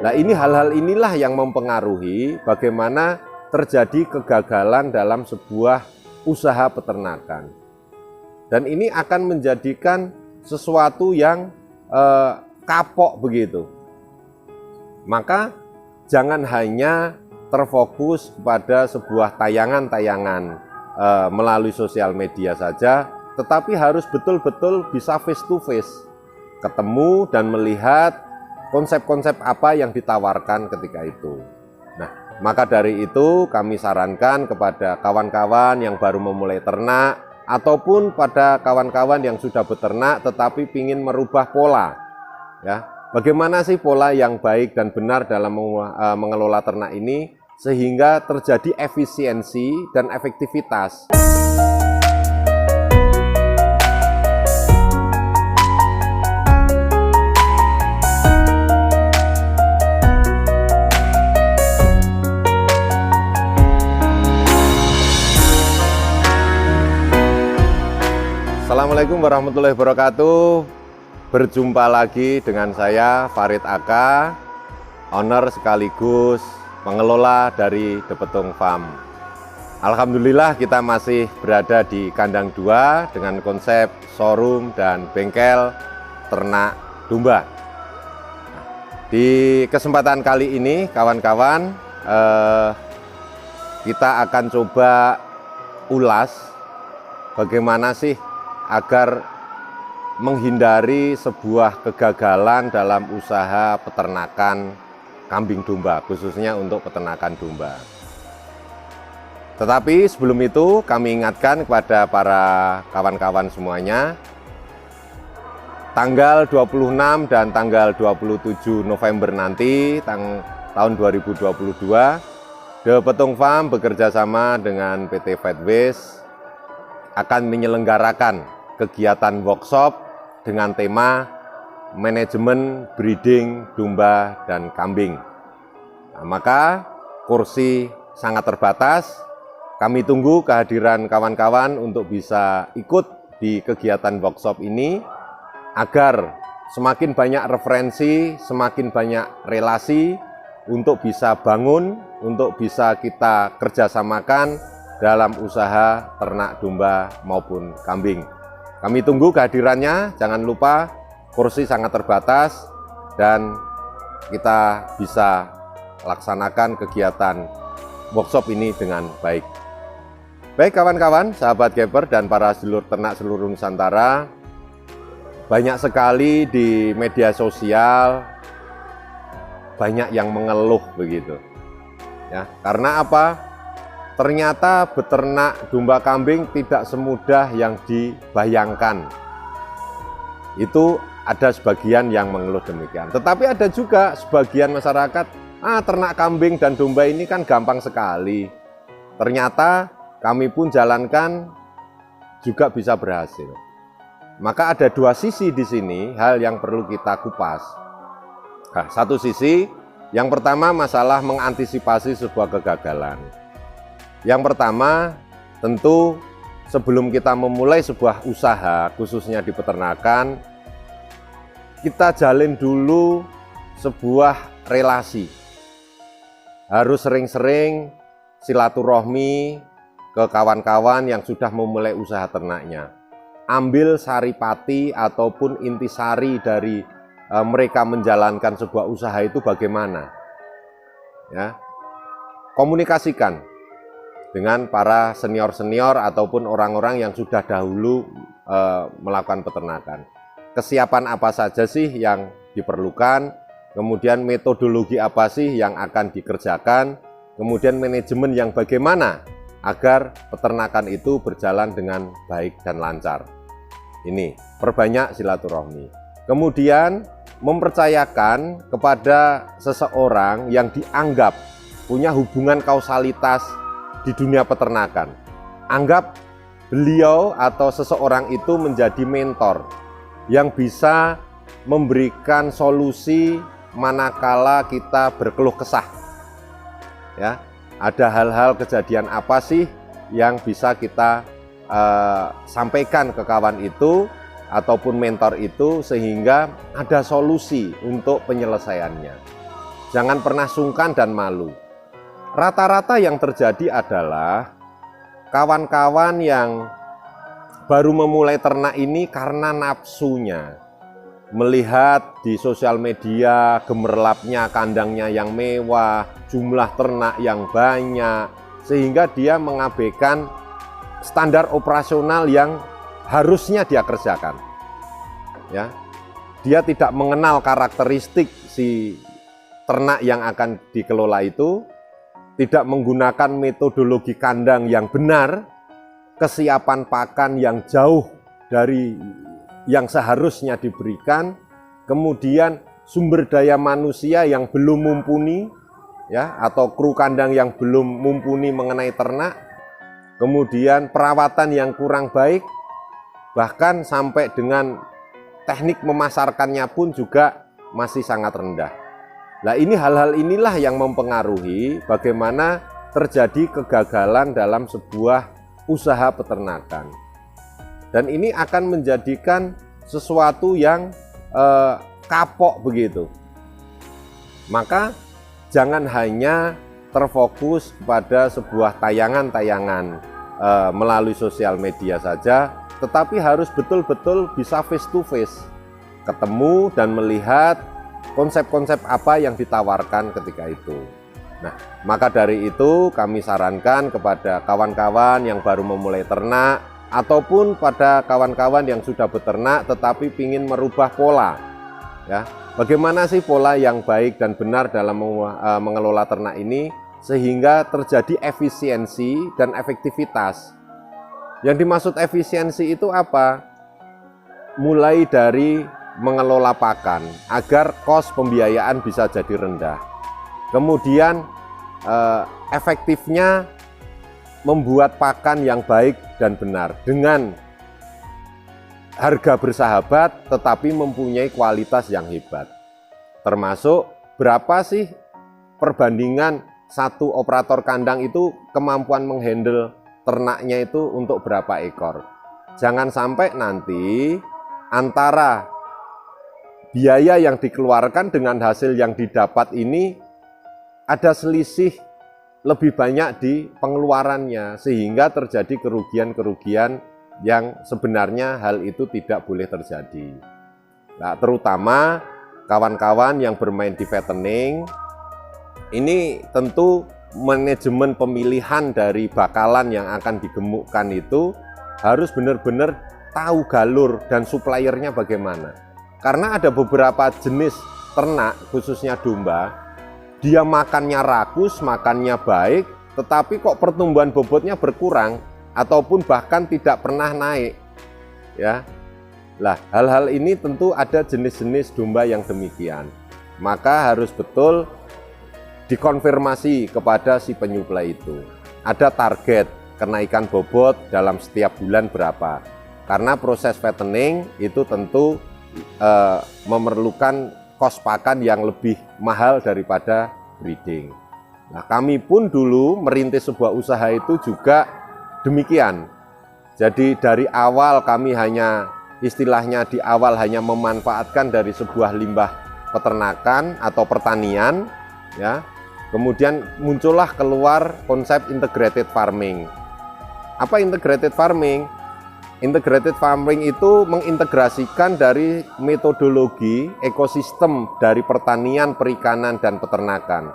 Nah, ini hal-hal inilah yang mempengaruhi bagaimana terjadi kegagalan dalam sebuah usaha peternakan. Dan ini akan menjadikan sesuatu yang kapok begitu. Maka jangan hanya terfokus pada sebuah tayangan-tayangan melalui sosial media saja, tetapi harus betul-betul bisa face to face, ketemu dan melihat konsep-konsep apa yang ditawarkan ketika itu. Nah, maka dari itu kami sarankan kepada kawan-kawan yang baru memulai ternak ataupun pada kawan-kawan yang sudah beternak tetapi ingin merubah pola, ya. Bagaimana sih pola yang baik dan benar dalam mengelola ternak ini sehingga terjadi efisiensi dan efektivitas. Assalamualaikum warahmatullahi wabarakatuh. Berjumpa lagi dengan saya Farid Aka, owner sekaligus pengelola dari The Petung Farm. Alhamdulillah kita masih berada di kandang 2 dengan konsep showroom dan bengkel ternak domba. Di kesempatan kali ini kawan-kawan, kita akan coba ulas bagaimana sih agar menghindari sebuah kegagalan dalam usaha peternakan kambing domba, khususnya untuk peternakan domba. Tetapi sebelum itu kami ingatkan kepada para kawan-kawan semuanya, tanggal 26 dan tanggal 27 November nanti tahun 2022, The Petung Farm bekerja sama dengan PT Fedways akan menyelenggarakan kegiatan workshop dengan tema manajemen breeding domba dan kambing. Nah, maka kursi sangat terbatas. Kami tunggu kehadiran kawan-kawan untuk bisa ikut di kegiatan workshop ini agar semakin banyak referensi, semakin banyak relasi untuk bisa bangun, untuk bisa kita kerjasamakan dalam usaha ternak domba maupun kambing. Kami tunggu kehadirannya, jangan lupa kursi sangat terbatas dan kita bisa laksanakan kegiatan workshop ini dengan baik. Baik kawan-kawan, sahabat keeper dan para sedulur ternak seluruh Nusantara, banyak sekali di media sosial banyak yang mengeluh begitu. Ya, karena apa? Ternyata beternak domba kambing tidak semudah yang dibayangkan. Itu ada sebagian yang mengeluh demikian. Tetapi ada juga sebagian masyarakat, ternak kambing dan domba ini kan gampang sekali. Ternyata kami pun jalankan juga bisa berhasil. Maka ada dua sisi di sini, hal yang perlu kita kupas. Nah, satu sisi, yang pertama masalah mengantisipasi sebuah kegagalan. Yang pertama, tentu sebelum kita memulai sebuah usaha, khususnya di peternakan, kita jalin dulu sebuah relasi. Harus sering-sering silaturahmi ke kawan-kawan yang sudah memulai usaha ternaknya. Ambil saripati ataupun intisari dari mereka menjalankan sebuah usaha itu bagaimana. Ya, komunikasikan dengan para senior-senior ataupun orang-orang yang sudah dahulu melakukan peternakan. Kesiapan apa saja sih yang diperlukan, kemudian metodologi apa sih yang akan dikerjakan, kemudian manajemen yang bagaimana agar peternakan itu berjalan dengan baik dan lancar. Ini, perbanyak silaturahmi. Kemudian mempercayakan kepada seseorang yang dianggap punya hubungan kausalitas di dunia peternakan. Anggap beliau atau seseorang itu menjadi mentor yang bisa memberikan solusi manakala kita berkeluh kesah. Ya, ada hal-hal kejadian apa sih yang bisa kita sampaikan ke kawan itu ataupun mentor itu sehingga ada solusi untuk penyelesaiannya. Jangan pernah sungkan dan malu. Rata-rata yang terjadi adalah kawan-kawan yang baru memulai ternak ini karena nafsunya. Melihat di sosial media gemerlapnya kandangnya yang mewah, jumlah ternak yang banyak, sehingga dia mengabaikan standar operasional yang harusnya dia kerjakan. Ya, dia tidak mengenal karakteristik si ternak yang akan dikelola itu, tidak menggunakan metodologi kandang yang benar, kesiapan pakan yang jauh dari yang seharusnya diberikan, kemudian sumber daya manusia yang belum mumpuni, ya, atau kru kandang yang belum mumpuni mengenai ternak, kemudian perawatan yang kurang baik, bahkan sampai dengan teknik memasarkannya pun juga masih sangat rendah. Nah, ini hal-hal inilah yang mempengaruhi bagaimana terjadi kegagalan dalam sebuah usaha peternakan. Dan ini akan menjadikan sesuatu yang kapok begitu. Maka jangan hanya terfokus pada sebuah tayangan-tayangan melalui sosial media saja, tetapi harus betul-betul bisa face to face, ketemu dan melihat konsep-konsep apa yang ditawarkan ketika itu. Nah, maka dari itu kami sarankan kepada kawan-kawan yang baru memulai ternak ataupun pada kawan-kawan yang sudah beternak tetapi ingin merubah pola. Ya, bagaimana sih pola yang baik dan benar dalam mengelola ternak ini sehingga terjadi efisiensi dan efektivitas. Yang dimaksud efisiensi itu apa? Mulai dari mengelola pakan agar kos pembiayaan bisa jadi rendah. Kemudian efektifnya membuat pakan yang baik dan benar dengan harga bersahabat tetapi mempunyai kualitas yang hebat. Termasuk berapa sih perbandingan satu operator kandang itu kemampuan menghandle ternaknya itu untuk berapa ekor. Jangan sampai nanti antara biaya yang dikeluarkan dengan hasil yang didapat ini ada selisih lebih banyak di pengeluarannya sehingga terjadi kerugian-kerugian yang sebenarnya hal itu tidak boleh terjadi. Nah, terutama kawan-kawan yang bermain di fattening, ini tentu manajemen pemilihan dari bakalan yang akan digemukkan itu harus benar-benar tahu galur dan suppliernya bagaimana. Karena ada beberapa jenis ternak, khususnya domba, dia makannya rakus, makannya baik, tetapi kok pertumbuhan bobotnya berkurang ataupun bahkan tidak pernah naik. Ya, lah hal-hal ini tentu ada jenis-jenis domba yang demikian. Maka harus betul dikonfirmasi kepada si penyuplai itu. Ada target kenaikan bobot dalam setiap bulan berapa. Karena proses fattening itu tentu memerlukan kos pakan yang lebih mahal daripada breeding. Nah, kami pun dulu merintis sebuah usaha itu juga demikian. Jadi dari awal kami hanya istilahnya di awal hanya memanfaatkan dari sebuah limbah peternakan atau pertanian, ya. Kemudian muncullah keluar konsep integrated farming. Apa integrated farming? Integrated farming itu mengintegrasikan dari metodologi ekosistem dari pertanian, perikanan, dan peternakan.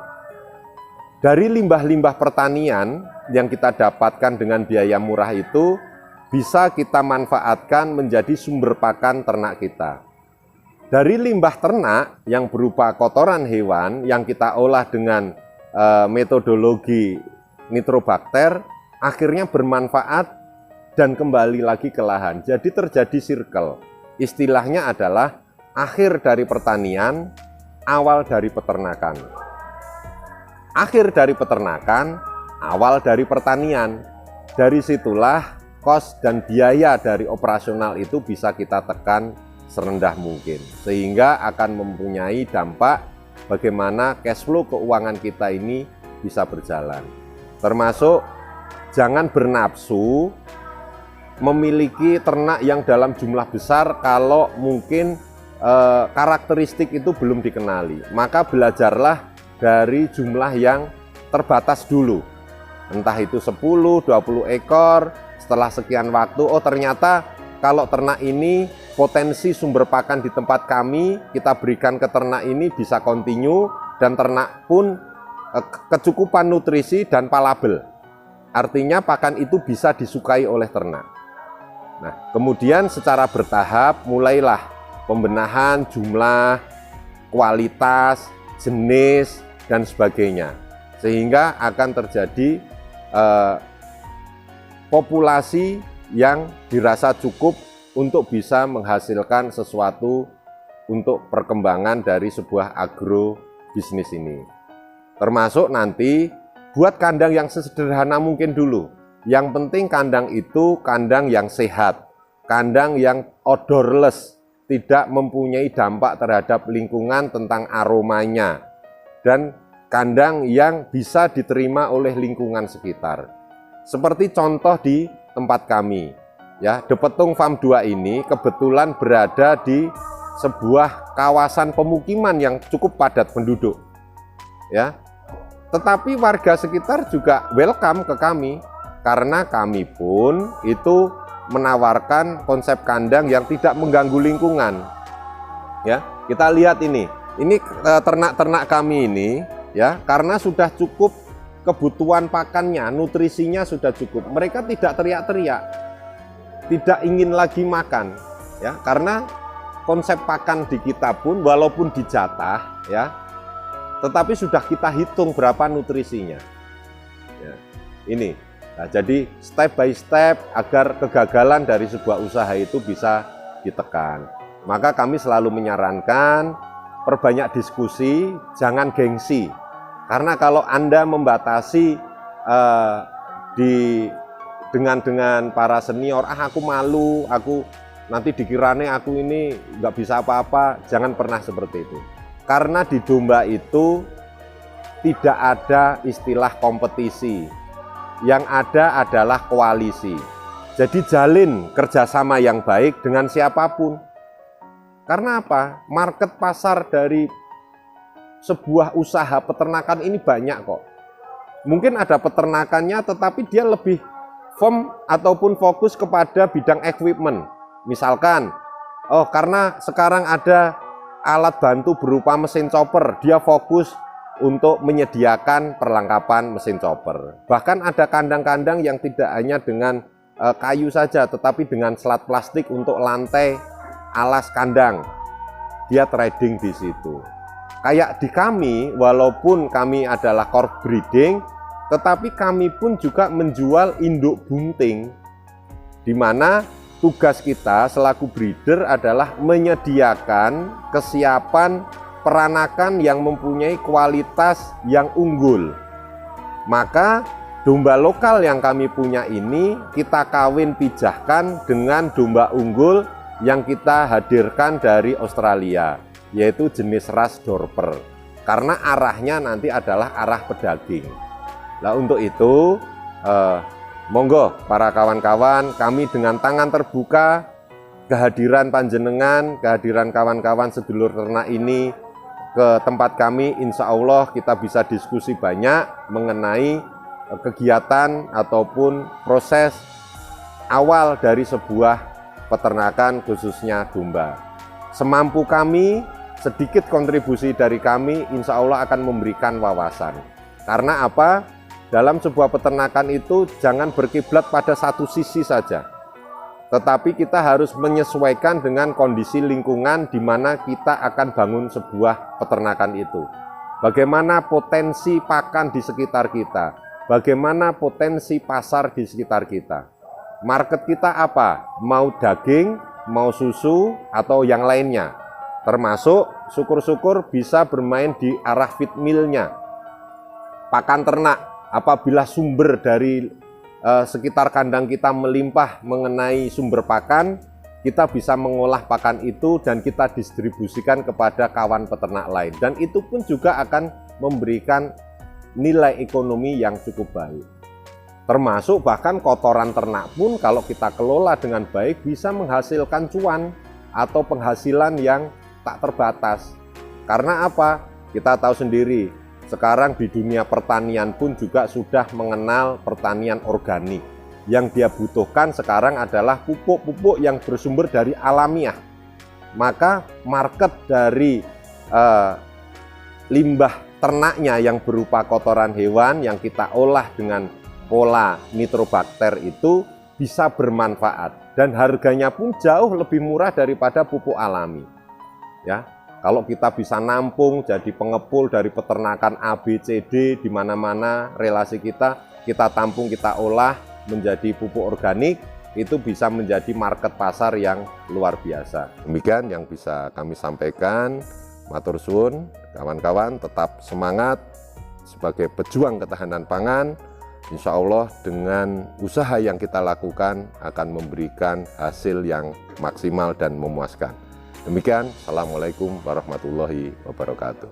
Dari limbah-limbah pertanian yang kita dapatkan dengan biaya murah itu bisa kita manfaatkan menjadi sumber pakan ternak kita. Dari limbah ternak yang berupa kotoran hewan yang kita olah dengan metodologi nitrobakter, akhirnya bermanfaat dan kembali lagi ke lahan. Jadi terjadi circle. Istilahnya adalah akhir dari pertanian, awal dari peternakan. Akhir dari peternakan, awal dari pertanian. Dari situlah kos dan biaya dari operasional itu bisa kita tekan serendah mungkin. Sehingga akan mempunyai dampak bagaimana cash flow keuangan kita ini bisa berjalan. Termasuk jangan bernafsu memiliki ternak yang dalam jumlah besar kalau mungkin karakteristik itu belum dikenali. Maka belajarlah dari jumlah yang terbatas dulu. Entah itu 10, 20 ekor, setelah sekian waktu, oh ternyata kalau ternak ini potensi sumber pakan di tempat kami, kita berikan ke ternak ini bisa kontinu, dan ternak pun kecukupan nutrisi dan palabel. Artinya pakan itu bisa disukai oleh ternak. Nah, kemudian secara bertahap mulailah pembenahan jumlah, kualitas, jenis, dan sebagainya. Sehingga akan terjadi populasi yang dirasa cukup untuk bisa menghasilkan sesuatu untuk perkembangan dari sebuah agrobisnis ini. Termasuk nanti buat kandang yang sesederhana mungkin dulu. Yang penting kandang itu kandang yang sehat, kandang yang odorless, tidak mempunyai dampak terhadap lingkungan tentang aromanya, dan kandang yang bisa diterima oleh lingkungan sekitar. Seperti contoh di tempat kami, ya, De Petung Farm 2 ini kebetulan berada di sebuah kawasan pemukiman yang cukup padat penduduk, ya. Tetapi warga sekitar juga welcome ke kami, karena kami pun itu menawarkan konsep kandang yang tidak mengganggu lingkungan. Ya, kita lihat ini ternak-ternak kami ini, ya, karena sudah cukup kebutuhan pakannya, nutrisinya sudah cukup. Mereka tidak teriak-teriak, tidak ingin lagi makan, ya, karena konsep pakan di kita pun walaupun dijatah, ya, tetapi sudah kita hitung berapa nutrisinya. Ya, ini. Nah, jadi step by step agar kegagalan dari sebuah usaha itu bisa ditekan. Maka kami selalu menyarankan perbanyak diskusi, jangan gengsi. Karena kalau Anda membatasi dengan para senior, aku malu, aku nanti dikirane aku ini nggak bisa apa-apa, jangan pernah seperti itu. Karena di domba itu tidak ada istilah kompetisi, yang ada adalah koalisi. Jadi jalin kerjasama yang baik dengan siapapun. Karena apa? Market pasar dari sebuah usaha peternakan ini banyak kok. Mungkin ada peternakannya, tetapi dia lebih firm ataupun fokus kepada bidang equipment. Misalkan, oh karena sekarang ada alat bantu berupa mesin chopper, dia fokus untuk menyediakan perlengkapan mesin chopper. Bahkan ada kandang-kandang yang tidak hanya dengan kayu saja, tetapi dengan selat plastik untuk lantai alas kandang. Dia trading di situ. Kayak di kami, walaupun kami adalah corp breeding, tetapi kami pun juga menjual induk bunting, di mana tugas kita selaku breeder adalah menyediakan kesiapan peranakan yang mempunyai kualitas yang unggul. Maka domba lokal yang kami punya ini kita kawin pijahkan dengan domba unggul yang kita hadirkan dari Australia, yaitu jenis ras Dorper. Karena arahnya nanti adalah arah pedaging. Nah, untuk itu monggo para kawan-kawan, kami dengan tangan terbuka, kehadiran panjenengan, kehadiran kawan-kawan sedulur ternak ini ke tempat kami, insya Allah kita bisa diskusi banyak mengenai kegiatan ataupun proses awal dari sebuah peternakan khususnya domba. Semampu kami, sedikit kontribusi dari kami, insya Allah akan memberikan wawasan. Karena apa? Dalam sebuah peternakan itu jangan berkiblat pada satu sisi saja, tetapi kita harus menyesuaikan dengan kondisi lingkungan di mana kita akan bangun sebuah peternakan itu. Bagaimana potensi pakan di sekitar kita, bagaimana potensi pasar di sekitar kita. Market kita apa? Mau daging, mau susu, atau yang lainnya. Termasuk syukur-syukur bisa bermain di arah feed mill-nya. Pakan ternak. Apabila sumber dari sekitar kandang kita melimpah mengenai sumber pakan, kita bisa mengolah pakan itu dan kita distribusikan kepada kawan peternak lain. Dan itu pun juga akan memberikan nilai ekonomi yang cukup baik. Termasuk bahkan kotoran ternak pun kalau kita kelola dengan baik bisa menghasilkan cuan atau penghasilan yang tak terbatas. Karena apa? Kita tahu sendiri, sekarang di dunia pertanian pun juga sudah mengenal pertanian organik. Yang dia butuhkan sekarang adalah pupuk-pupuk yang bersumber dari alamiah. Maka market dari limbah ternaknya yang berupa kotoran hewan yang kita olah dengan pola nitrobakter itu bisa bermanfaat dan harganya pun jauh lebih murah daripada pupuk alami. Ya, kalau kita bisa nampung jadi pengepul dari peternakan A, B, C, D di mana-mana relasi kita tampung, kita olah menjadi pupuk organik, itu bisa menjadi market pasar yang luar biasa. Demikian yang bisa kami sampaikan. Matur suwun, kawan-kawan tetap semangat sebagai pejuang ketahanan pangan. Insya Allah dengan usaha yang kita lakukan akan memberikan hasil yang maksimal dan memuaskan. Demikian, Assalamualaikum warahmatullahi wabarakatuh.